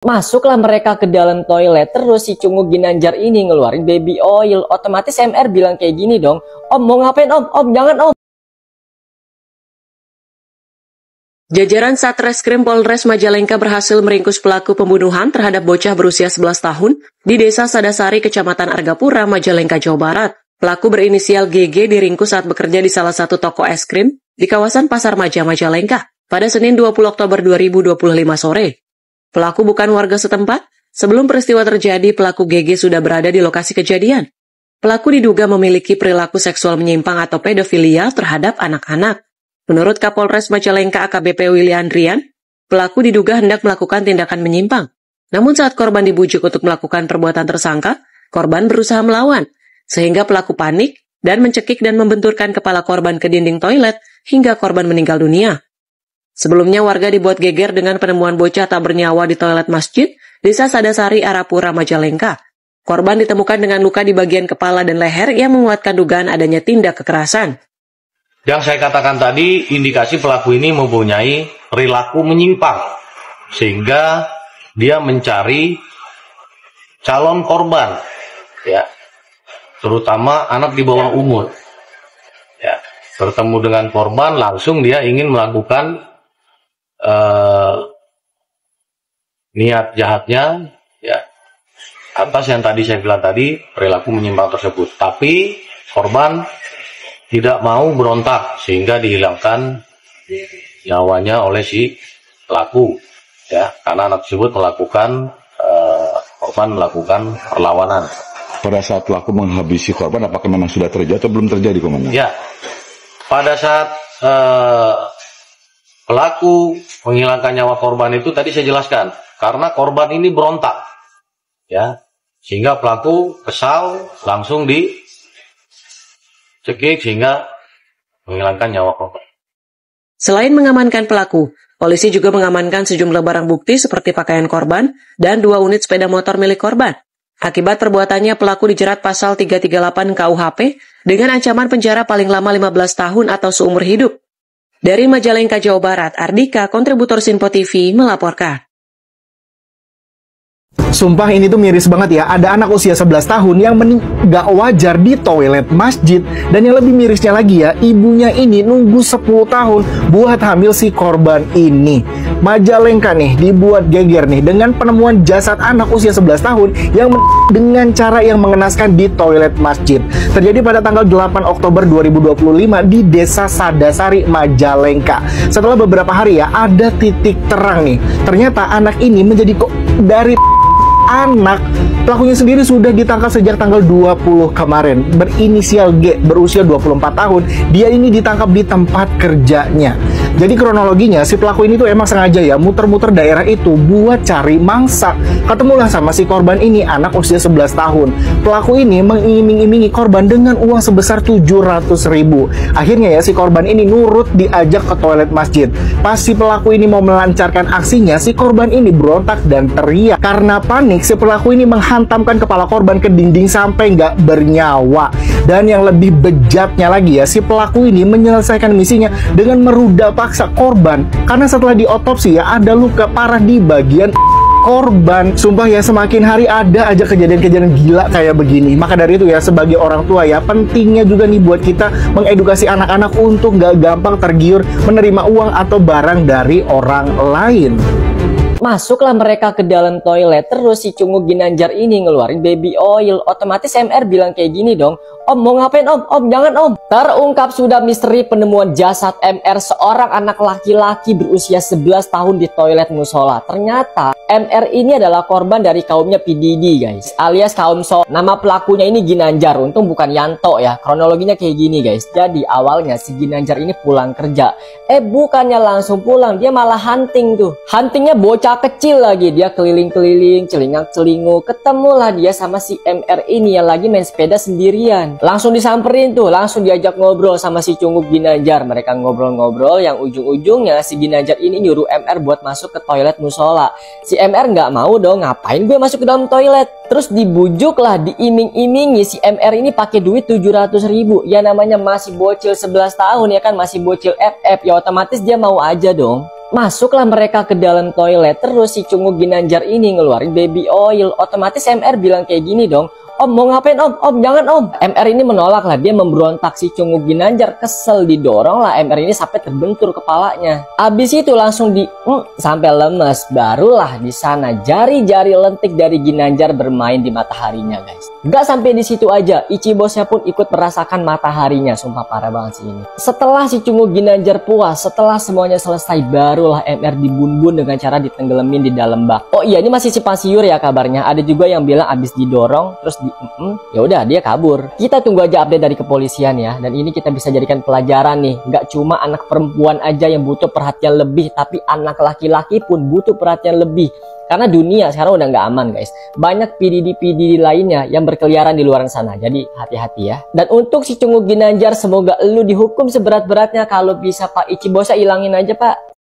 Masuklah mereka ke dalam toilet, terus si Cungu Ginanjar ini ngeluarin baby oil. Otomatis MR bilang kayak gini dong, "Om, mau ngapain om? Om, jangan om." Jajaran Satreskrim Polres Majalengka berhasil meringkus pelaku pembunuhan terhadap bocah berusia 11 tahun di Desa Sadasari, Kecamatan Argapura, Majalengka, Jawa Barat. Pelaku berinisial GG diringkus saat bekerja di salah satu toko es krim di kawasan Pasar Maja, Majalengka pada Senin 20 Oktober 2025 sore. Pelaku bukan warga setempat. Sebelum peristiwa terjadi, pelaku GG sudah berada di lokasi kejadian. Pelaku diduga memiliki perilaku seksual menyimpang atau pedofilia terhadap anak-anak. Menurut Kapolres Majalengka AKBP Willy Andrian, pelaku diduga hendak melakukan tindakan menyimpang. Namun saat korban dibujuk untuk melakukan perbuatan tersangka, korban berusaha melawan, sehingga pelaku panik dan mencekik dan membenturkan kepala korban ke dinding toilet hingga korban meninggal dunia. Sebelumnya warga dibuat geger dengan penemuan bocah tak bernyawa di toilet masjid Desa Sadasari, Arapura, Majalengka. Korban ditemukan dengan luka di bagian kepala dan leher yang menguatkan dugaan adanya tindak kekerasan. Yang saya katakan tadi, indikasi pelaku ini mempunyai perilaku menyimpang, sehingga dia mencari calon korban, ya, terutama anak di bawah umur. Ya, bertemu dengan korban, langsung dia ingin melakukan niat jahatnya, ya, atas yang tadi saya bilang tadi, perilaku menyimpang tersebut. Tapi korban tidak mau berontak sehingga dihilangkan nyawanya oleh si pelaku, ya, karena anak tersebut melakukan korban melakukan perlawanan. Pada saat pelaku menghabisi korban, apakah memang sudah terjadi atau belum terjadi, Komandan? Ya, pada saat pelaku menghilangkan nyawa korban itu tadi saya jelaskan, karena korban ini berontak, ya, sehingga pelaku kesal langsung dicekik sehingga menghilangkan nyawa korban. Selain mengamankan pelaku, polisi juga mengamankan sejumlah barang bukti seperti pakaian korban dan 2 unit sepeda motor milik korban. Akibat perbuatannya, pelaku dijerat pasal 338 KUHP dengan ancaman penjara paling lama 15 tahun atau seumur hidup. Dari Majalengka, Jawa Barat, Ardika, kontributor Sinpo TV, melaporkan. Sumpah ini tuh miris banget ya, ada anak usia 11 tahun yang gak wajar di toilet masjid. Dan yang lebih mirisnya lagi ya, ibunya ini nunggu 10 tahun buat hamil si korban ini. Majalengka nih dibuat geger nih dengan penemuan jasad anak usia 11 tahun yang dengan cara yang mengenaskan di toilet masjid. Terjadi pada tanggal 8 Oktober 2025 di Desa Sadasari, Majalengka. Setelah beberapa hari ya, ada titik terang nih. Ternyata anak ini menjadi kok dari anak. Pelakunya sendiri sudah ditangkap sejak tanggal 20 kemarin. Berinisial G, berusia 24 tahun. Dia ini ditangkap di tempat kerjanya. Jadi kronologinya, si pelaku ini tuh emang sengaja ya muter-muter daerah itu buat cari mangsa. Ketemulah sama si korban ini, anak usia 11 tahun. Pelaku ini mengiming-imingi korban dengan uang sebesar 700.000. Akhirnya ya si korban ini nurut diajak ke toilet masjid. Pas si pelaku ini mau melancarkan aksinya, si korban ini berontak dan teriak. Karena panik, si pelaku ini menghantamkan kepala korban ke dinding sampai nggak bernyawa. Dan yang lebih bejatnya lagi ya, si pelaku ini menyelesaikan misinya dengan meruda paksa korban. Karena setelah diotopsi ya, ada luka parah di bagian korban. Sumpah ya, semakin hari ada aja kejadian-kejadian gila kayak begini. Maka dari itu ya, sebagai orang tua ya, pentingnya juga nih buat kita mengedukasi anak-anak untuk nggak gampang tergiur menerima uang atau barang dari orang lain. Masuklah mereka ke dalam toilet, terus si Cungu Ginanjar ini ngeluarin baby oil. Otomatis MR bilang kayak gini dong, "Om, mau ngapain om? Om, jangan om." Terungkap sudah misteri penemuan jasad MR, seorang anak laki-laki berusia 11 tahun di toilet musola. Ternyata MR ini adalah korban dari kaumnya PDD guys, alias kaum so. Nama pelakunya ini Ginanjar, untung bukan Yanto ya. Kronologinya kayak gini guys. Jadi awalnya si Ginanjar ini pulang kerja. Bukannya langsung pulang, dia malah hunting tuh. Huntingnya bocah kecil lagi, dia keliling-keliling, celingak-celinguk. Ketemulah dia sama si MR ini yang lagi main sepeda sendirian. Langsung disamperin tuh, langsung diajak ngobrol sama si Cungu Ginanjar. Mereka ngobrol-ngobrol, yang ujung-ujungnya si Ginanjar ini nyuruh MR buat masuk ke toilet musola. Si MR nggak mau dong, ngapain gue masuk ke dalam toilet? Terus dibujuk lah, diiming-imingi. Si MR ini pakai duit 700.000. Ya namanya masih bocil 11 tahun ya kan, masih bocil FF. Ya otomatis dia mau aja dong. Masuklah mereka ke dalam toilet, terus si Cungu Ginanjar ini ngeluarin baby oil. Otomatis MR bilang kayak gini dong, "Om, mau ngapain om? Om, jangan om." MR ini menolak lah, dia memberontak. Si Cungu Ginanjar kesel, didorong lah MR ini sampai terbentur kepalanya. Abis itu langsung sampai lemes. Barulah di sana jari-jari lentik dari Ginanjar bermain di mataharinya guys. Gak sampai di situ aja, Ichi bosnya pun ikut merasakan mataharinya. Sumpah parah banget sih ini. Setelah si Cungu Ginanjar puas, setelah semuanya selesai, barulah MR dibun-bun dengan cara ditenggelamin di dalam bak. Oh iya, ini masih simpang siur ya kabarnya. Ada juga yang bilang abis didorong terus ya udah dia kabur. Kita tunggu aja update dari kepolisian ya. Dan ini kita bisa jadikan pelajaran nih. Gak cuma anak perempuan aja yang butuh perhatian lebih, tapi anak laki-laki pun butuh perhatian lebih. Karena dunia sekarang udah nggak aman guys. Banyak PDD lainnya yang berkeliaran di luar sana. Jadi hati-hati ya. Dan untuk si Cungu Ginanjar, semoga lu dihukum seberat-beratnya. Kalau bisa Pak Ichi bosnya ilangin aja Pak.